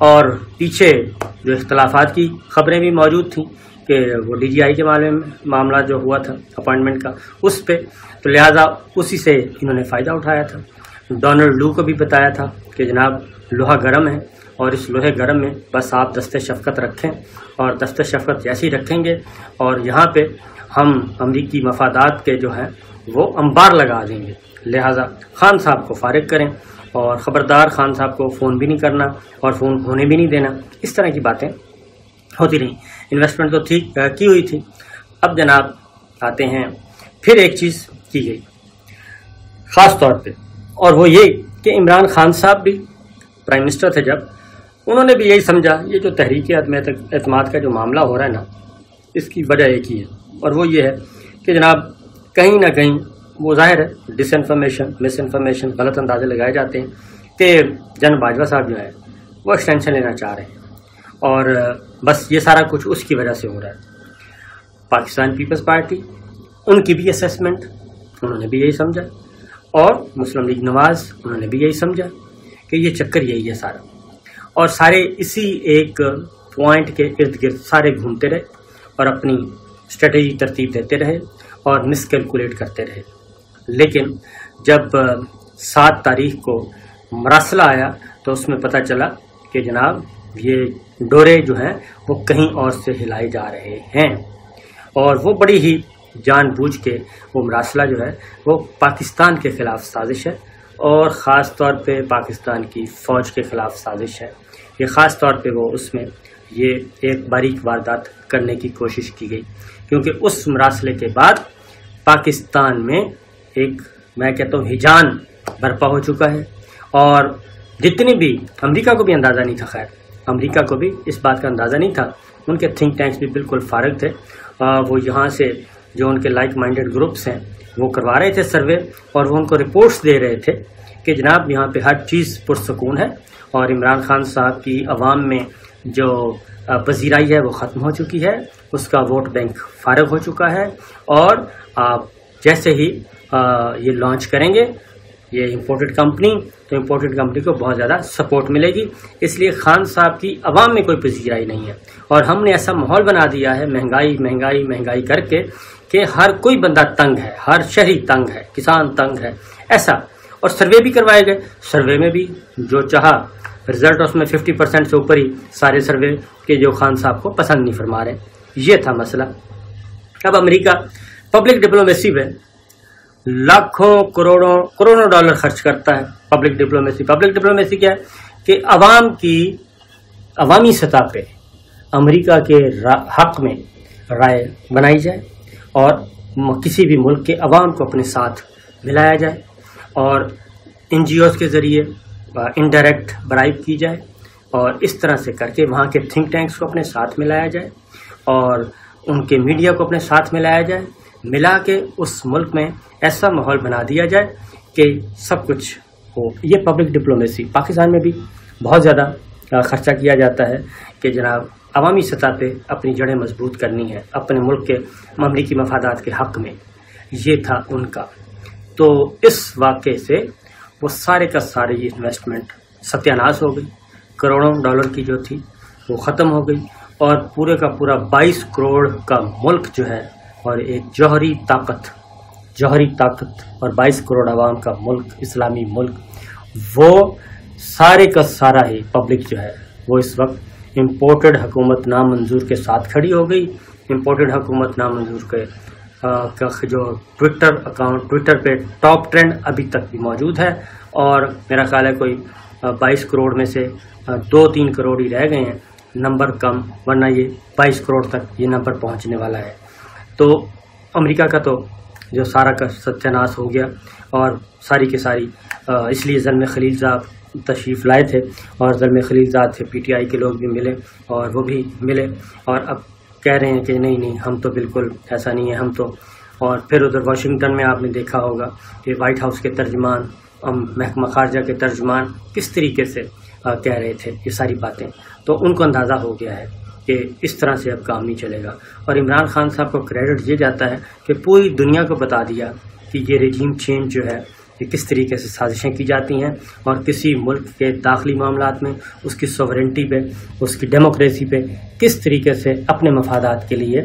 اور پیچھے جو اختلافات کی خبریں بھی موجود تھیں کہ وہ DGI کے معاملہ جو ہوا تھا اپوائنٹمنٹ کا اس پہ، تو لہٰذا اسی سے انہوں نے فائدہ اٹھایا تھا۔ ڈونلڈ لو کو بھی بتایا تھا کہ جناب لوہا گرم ہے، اور اس لوہے گرم میں بس آپ دست شفقت رکھیں، اور دست شفقت جیسے ہی رکھیں گے اور یہاں پہ ہم امریکی مفادات کے جو ہیں وہ انبار لگا دیں گے، لہٰذا خان صاحب کو فارغ کریں، اور خبردار خان صاحب کو فون بھی نہیں کرنا اور فون ہونے بھی نہیں دینا۔ اس طرح کی باتیں ہوتی رہیں۔ انویسٹمنٹ تو ٹھیک کی ہوئی تھی۔ اب جناب آتے ہیں پھر ایک چیز کی گئی خاص طور پہ، اور وہ یہ کہ عمران خان صاحب بھی پرائم منسٹر تھے جب، انہوں نے بھی یہی سمجھا یہ جو تحریک عدم اعتماد کا جو معاملہ ہو رہا ہے نا، اس کی وجہ ایک ہی ہے، اور وہ یہ ہے کہ جناب کہیں نہ کہیں وہ ظاہر ہے ڈس انفارمیشن، مس انفارمیشن، غلط اندازے لگائے جاتے ہیں کہ جن باجوہ صاحب جو ہے وہ ایکسٹینشن لینا چاہ رہے ہیں، اور بس یہ سارا کچھ اس کی وجہ سے ہو رہا ہے۔ پاکستان پیپلز پارٹی، ان کی بھی اسیسمنٹ انہوں نے بھی یہی سمجھا، اور مسلم لیگ نواز انہوں نے بھی یہی سمجھا کہ یہ چکر یہی ہے سارا، اور سارے اسی ایک پوائنٹ کے ارد گرد سارے گھومتے رہے اور اپنی اسٹریٹجی ترتیب دیتے رہے اور مس کیلکولیٹ کرتے رہے۔ لیکن جب 7 تاریخ کو مراسلہ آیا تو اس میں پتہ چلا کہ جناب یہ ڈورے جو ہیں وہ کہیں اور سے ہلائے جا رہے ہیں، اور وہ بڑی ہی جان بوجھ کے وہ مراسلہ جو ہے وہ پاکستان کے خلاف سازش ہے، اور خاص طور پہ پاکستان کی فوج کے خلاف سازش ہے۔ یہ خاص طور پہ وہ اس میں یہ ایک باریک واردات کرنے کی کوشش کی گئی، کیونکہ اس مراسلے کے بعد پاکستان میں ایک میں کہتا ہوں ہجان برپا ہو چکا ہے، اور جتنی بھی امریکہ کو بھی اندازہ نہیں تھا، خیر امریکہ کو بھی اس بات کا اندازہ نہیں تھا، ان کے تھنک ٹینکس بھی بالکل فارغ تھے، وہ یہاں سے جو ان کے لائک مائنڈڈ گروپس ہیں وہ کروا رہے تھے سروے، اور وہ ان کو رپورٹس دے رہے تھے کہ جناب یہاں پہ ہر چیز پرسکون ہے، اور عمران خان صاحب کی عوام میں جو پذیرائی ہے وہ ختم ہو چکی ہے، اس کا ووٹ بینک فارغ ہو چکا ہے، اور آپ جیسے ہی یہ لانچ کریں گے یہ امپورٹڈ کمپنی، تو امپورٹڈ کمپنی کو بہت زیادہ سپورٹ ملے گی، اس لیے خان صاحب کی عوام میں کوئی پذیرائی نہیں ہے، اور ہم نے ایسا ماحول بنا دیا ہے مہنگائی مہنگائی مہنگائی کر کے کہ ہر کوئی بندہ تنگ ہے، ہر شہری تنگ ہے، کسان تنگ ہے، ایسا۔ اور سروے بھی کروائے گئے، سروے میں بھی جو چاہا رزلٹ اس میں 50% سے اوپر ہی سارے سروے کے جو خان صاحب کو پسند نہیں فرما رہے، یہ تھا مسئلہ۔ اب امریکہ پبلک ڈپلومیسی میں لاکھوں کروڑوں ڈالر خرچ کرتا ہے۔ پبلک ڈپلومیسی کیا ہے کہ عوام کی عوامی سطح پہ امریکہ کے حق میں رائے بنائی جائے، اور کسی بھی ملک کے عوام کو اپنے ساتھ ملایا جائے، اور NGOs کے ذریعے انڈائریکٹ برائب کی جائے، اور اس طرح سے کر کے وہاں کے تھنک ٹینکس کو اپنے ساتھ ملایا جائے، اور ان کے میڈیا کو اپنے ساتھ ملایا جائے، ملا کے اس ملک میں ایسا ماحول بنا دیا جائے کہ سب کچھ ہو۔ یہ پبلک ڈپلومیسی پاکستان میں بھی بہت زیادہ خرچہ کیا جاتا ہے کہ جناب عوامی سطح پہ اپنی جڑیں مضبوط کرنی ہے اپنے ملک کے مملکی مفادات کے حق میں، یہ تھا ان کا۔ تو اس واقعے سے وہ سارے کا سارے یہ انویسٹمنٹ ستیہ ناش ہو گئی، کروڑوں ڈالر کی جو تھی وہ ختم ہو گئی، اور پورے کا پورا 22 کروڑ کا ملک جو ہے، اور ایک جوہری طاقت اور 22 کروڑ عوام کا ملک، اسلامی ملک، وہ سارے کا سارا ہی پبلک جو ہے وہ اس وقت امپورٹڈ حکومت نامنظور کے ساتھ کھڑی ہو گئی۔ امپورٹڈ حکومت نامنظور کے جو ٹویٹر پہ ٹاپ ٹرینڈ ابھی تک بھی موجود ہے، اور میرا خیال ہے کوئی 22 کروڑ میں سے 2-3 کروڑ ہی رہ گئے ہیں، نمبر کم، ورنہ یہ 22 کروڑ تک یہ نمبر پہنچنے والا ہے۔ تو امریکہ کا تو جو سارا کا ستیہ ناش ہو گیا، اور ساری کی ساری اس لیے زلمے خلیل صاحب تشریف لائے تھے، اور زلمے خلیل صاحب تھے PTI کے لوگ بھی ملے، اور وہ بھی ملے، اور اب کہہ رہے ہیں کہ نہیں ہم تو بالکل ایسا نہیں ہے، ہم تو۔ اور پھر ادھر واشنگٹن میں آپ نے دیکھا ہوگا کہ وائٹ ہاؤس کے ترجمان، محکمہ خارجہ کے ترجمان کس طریقے سے کہہ رہے تھے یہ ساری باتیں، تو ان کو اندازہ ہو گیا ہے کہ اس طرح سے اب کام نہیں چلے گا۔ اور عمران خان صاحب کو کریڈٹ یہ جاتا ہے کہ پوری دنیا کو بتا دیا کہ یہ رجیم چینج جو ہے کہ کس طریقے سے سازشیں کی جاتی ہیں اور کسی ملک کے داخلی معاملات میں اس کی سوورنٹی پہ، اس کی ڈیموکریسی پہ کس طریقے سے اپنے مفادات کے لیے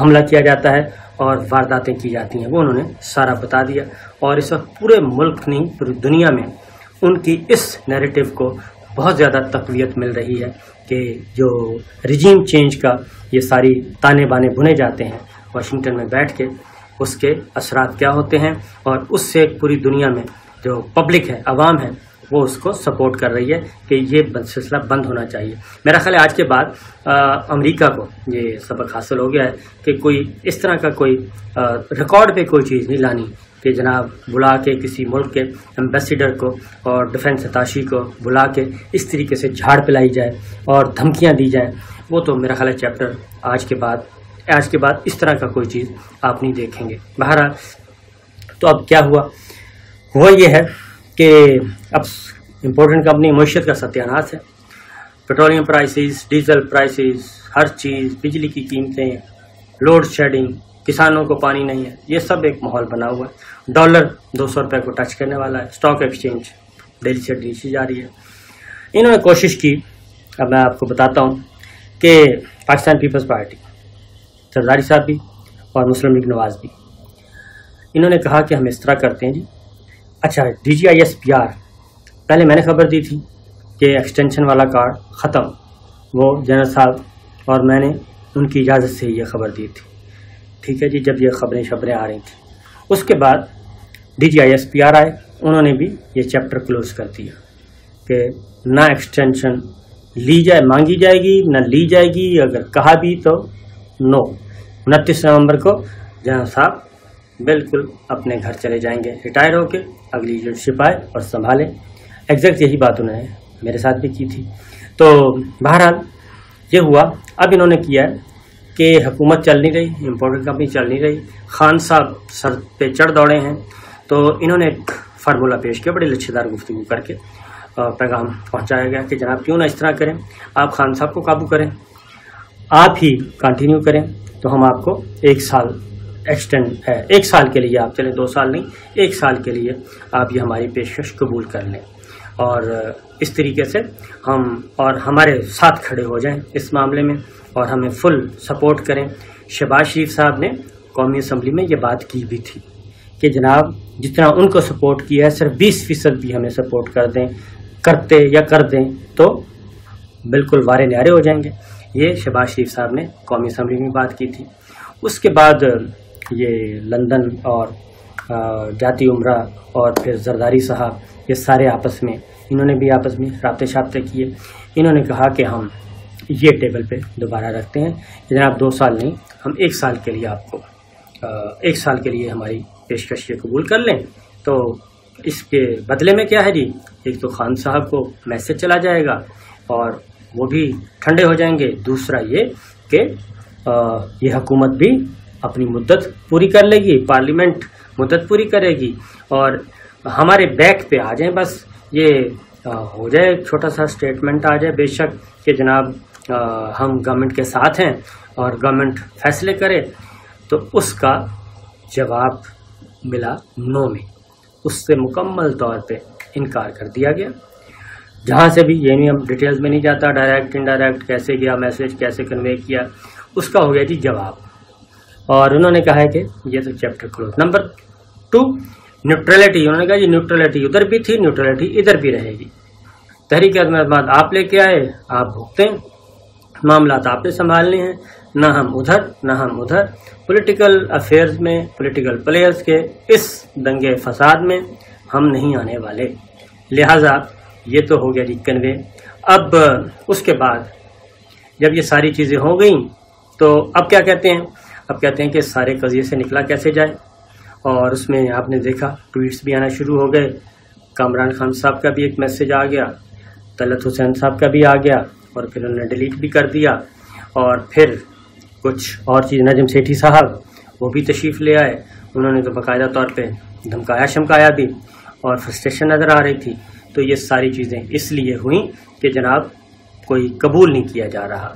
حملہ کیا جاتا ہے اور وارداتیں کی جاتی ہیں، وہ انہوں نے سارا بتا دیا۔ اور اس وقت پورے ملک نہیں، پوری دنیا میں ان کی اس نیریٹو کو بہت زیادہ تقویت مل رہی ہے کہ جو رجیم چینج کا یہ ساری تانے بانے بنے جاتے ہیں واشنگٹن میں بیٹھ کے، اس کے اثرات کیا ہوتے ہیں، اور اس سے پوری دنیا میں جو پبلک ہے، عوام ہے، وہ اس کو سپورٹ کر رہی ہے کہ یہ سلسلہ بند ہونا چاہیے۔ میرا خیال ہے آج کے بعد امریکہ کو یہ سبق حاصل ہو گیا ہے کہ کوئی اس طرح کا کوئی ریکارڈ پہ کوئی چیز نہیں لانی کہ جناب بلا کے کسی ملک کے ایمبیسیڈر کو اور ڈیفنس اتاشی کو بلا کے اس طریقے سے جھاڑ پلائی جائے اور دھمکیاں دی جائیں۔ وہ تو میرا خیال ہے چیپٹر آج کے بعد اس طرح کا کوئی چیز آپ نہیں دیکھیں گے۔ بہرحال تو اب کیا ہوا یہ ہے کہ اب امپورٹنٹ کمپنی معیشت کا ستیاناش ہے، پیٹرولیم پرائسز، ڈیزل پرائسز، ہر چیز، بجلی کی قیمتیں، لوڈ شیڈنگ، کسانوں کو پانی نہیں ہے، یہ سب ایک ماحول بنا ہوا ہے۔ ڈالر 200 روپے کو ٹچ کرنے والا ہے، اسٹاک ایکسچینج ڈیلی سے نیچے جا رہی ہے۔ انہوں نے کوشش کی، اب میں آپ کو بتاتا ہوں کہ پاکستان پیپلز پارٹی، زرداری صاحب بھی اور مسلم لیگ نواز بھی، انہوں نے کہا کہ ہم اس طرح کرتے ہیں جی، اچھا DGISPR پہلے میں نے خبر دی تھی کہ ایکسٹینشن والا کارڈ ختم، وہ جنرل صاحب اور میں نے ان کی اجازت سے یہ خبر دی تھی، ٹھیک ہے جی، جب یہ خبریں آ رہی تھیں۔ اس کے بعد DGISPR آئے، انہوں نے بھی یہ چیپٹر کلوز کر دیا کہ نہ ایکسٹینشن لی جائے، مانگی جائے گی، نہ لی جائے گی، اگر کہا بھی تو نو۔ 29 نومبر کو جنرل صاحب بالکل اپنے گھر چلے جائیں گے، ریٹائر ہو کے، اگلی لیڈرشپ آئے اور سنبھالیں۔ ایگزیکٹ یہی بات انہوں نے میرے ساتھ بھی کی تھی۔ تو بہرحال یہ ہوا، اب انہوں نے کیا ہے کہ حکومت چل نہیں رہی، امپورٹنٹ کمپنی چل نہیں رہی، خان صاحب سر پہ چڑھ دوڑے ہیں، تو انہوں نے ایک فارمولہ پیش کیا، بڑی لچھے دار گفتگو کر کے پیغام پہنچایا گیا کہ جناب کیوں نہ اس طرح کریں، آپ خان صاحب کو قابو کریں، آپ ہی کنٹینیو کریں، تو ہم آپ کو 1 سال ایکسٹینڈ ہے، 1 سال کے لیے آپ چلیں، 2 سال نہیں، 1 سال کے لیے آپ یہ ہماری پیشکش قبول کر لیں، اور اس طریقے سے ہم اور ہمارے ساتھ کھڑے ہو جائیں اس معاملے میں اور ہمیں فل سپورٹ کریں۔ شہباز شریف صاحب نے قومی اسمبلی میں یہ بات کی بھی تھی کہ جناب جتنا ان کو سپورٹ کیا ہے، صرف 20% بھی ہمیں سپورٹ کر دیں تو بالکل وارے نیارے ہو جائیں گے۔ یہ شہباز شریف صاحب نے قومی اسمبلی میں بات کی تھی۔ اس کے بعد یہ لندن اور جاتی عمرہ اور پھر زرداری صاحب، یہ سارے آپس میں انہوں نے بھی آپس میں رابطے شابطے کیے۔ انہوں نے کہا کہ ہم یہ ٹیبل پہ دوبارہ رکھتے ہیں، جناب 2 سال نہیں، ہم 1 سال کے لیے آپ کو 1 سال کے لیے ہماری پیشکش قبول کر لیں۔ تو اس کے بدلے میں کیا ہے جی، ایک تو خان صاحب کو میسج چلا جائے گا اور وہ بھی ٹھنڈے ہو جائیں گے، دوسرا یہ کہ یہ حکومت بھی اپنی مدت پوری کر لے گی، پارلیمنٹ مدت پوری کرے گی اور ہمارے بیک پہ آ جائیں، بس یہ ہو جائے، چھوٹا سا سٹیٹمنٹ آ جائے بے شک کہ جناب ہم گورنمنٹ کے ساتھ ہیں اور گورنمنٹ فیصلے کرے۔ تو اس کا جواب ملا نو میں، اس سے مکمل طور پہ انکار کر دیا گیا۔ جہاں سے بھی، یہ نہیں ہم ڈیٹیلز میں نہیں جاتا، ڈائریکٹ انڈائریکٹ کیسے گیا میسج، کیسے کنوے کیا، اس کا ہو گیا جی جواب۔ اور انہوں نے کہا ہے کہ یہ تو چیپٹر کلوز۔ نمبر 2 نیوٹرلٹی، انہوں نے کہا جی نیوٹرلٹی ادھر بھی تھی، نیوٹرلٹی ادھر بھی رہے گی۔ تحریک عدم آپ لے کے آئے، آپ بھگتیں، معاملات آپ نے سنبھالنے ہیں، نہ ہم ادھر۔ پولیٹیکل افیئرز میں، پولیٹیکل پلیئرز کے اس دنگے فساد میں ہم نہیں آنے والے، لہٰذا یہ تو ہو گیا جی کنوے۔ اب اس کے بعد جب یہ ساری چیزیں ہو گئیں تو اب کیا کہتے ہیں؟ اب کہتے ہیں کہ سارے قضیے سے نکلا کیسے جائے، اور اس میں آپ نے دیکھا ٹویٹس بھی آنا شروع ہو گئے۔ کامران خان صاحب کا بھی ایک میسج آ گیا، طلعت حسین صاحب کا بھی آ گیا، اور پھر انہوں نے ڈیلیٹ بھی کر دیا، اور پھر کچھ اور چیز، نجم سیٹھی صاحب وہ بھی تشریف لے آئے، انہوں نے تو باقاعدہ طور پہ دھمکایا شمکایا بھی، اور فرسٹریشن نظر آ رہی تھی۔ تو یہ ساری چیزیں اس لیے ہوئیں کہ جناب کوئی قبول نہیں کیا جا رہا،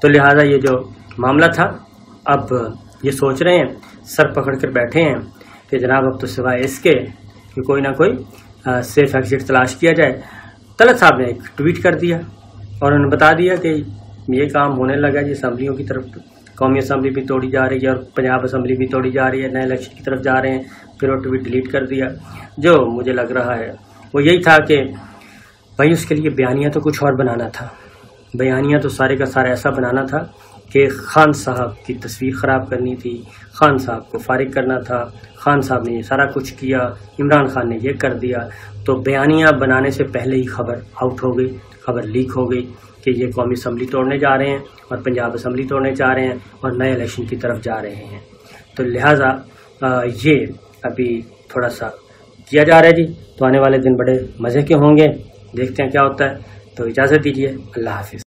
تو لہٰذا یہ جو معاملہ تھا، اب یہ سوچ رہے ہیں، سر پکڑ کر بیٹھے ہیں کہ جناب اب تو سوائے اس کے کہ کوئی نہ کوئی سیف ایگزٹ تلاش کیا جائے۔ طلعت صاحب نے ایک ٹویٹ کر دیا اور انہوں نے بتا دیا کہ یہ کام ہونے لگا جی، اسمبلیوں کی طرف قومی اسمبلی بھی توڑی جا رہی ہے اور پنجاب اسمبلی بھی توڑی جا رہی ہے، نئے الیکشن کی طرف جا رہے ہیں۔ پھر وہ ٹویٹ ڈیلیٹ کر دیا۔ جو مجھے لگ رہا ہے وہ یہی تھا کہ بھائی اس کے لیے بیانیہ تو کچھ اور بنانا تھا، بیانیہ تو سارے کا سارا ایسا بنانا تھا کہ خان صاحب کی تصویر خراب کرنی تھی، خان صاحب کو فارغ کرنا تھا، خان صاحب نے یہ سارا کچھ کیا، عمران خان نے یہ کر دیا۔ تو بیانیہ بنانے سے پہلے ہی خبر آؤٹ ہو گئی، خبر لیک ہو گئی کہ یہ قومی اسمبلی توڑنے جا رہے ہیں اور پنجاب اسمبلی توڑنے جا رہے ہیں اور نئے الیکشن کی طرف جا رہے ہیں۔ تو لہٰذا یہ ابھی تھوڑا سا کیا جا رہا ہے جی، تو آنے والے دن بڑے مزے کے ہوں گے، دیکھتے ہیں کیا ہوتا ہے۔ تو اجازت دیجیے، اللہ حافظ۔